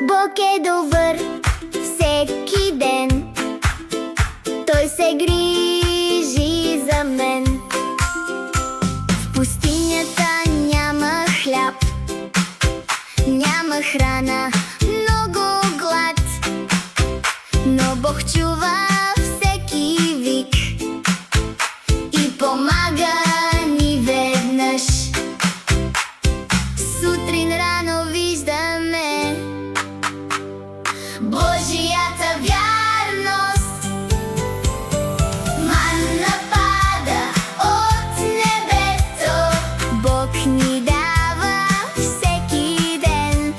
Бог е добър всеки ден. Той се грижи за мен. В пустинята няма хляб, няма храна, много глад, но Бог чува всеки вик и помага ни веднъж. Сутрин рано виждаме Божията вярност. Манна пада от небето, Бог ни дава всеки ден.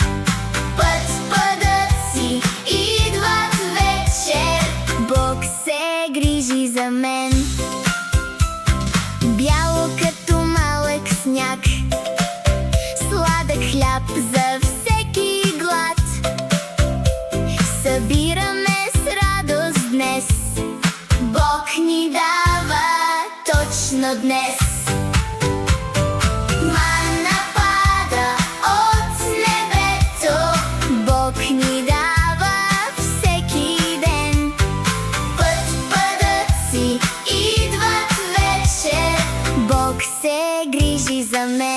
Пътъци идват вечер, Бог се грижи за мен. Бяло като малък сняг, сладък хляб за всеки глад. Събираме с радост днес, Бог ни дава точно днес. Манна пада от небето, Бог ни дава всеки ден. Пътъци идват вечер, Бог се грижи за мен.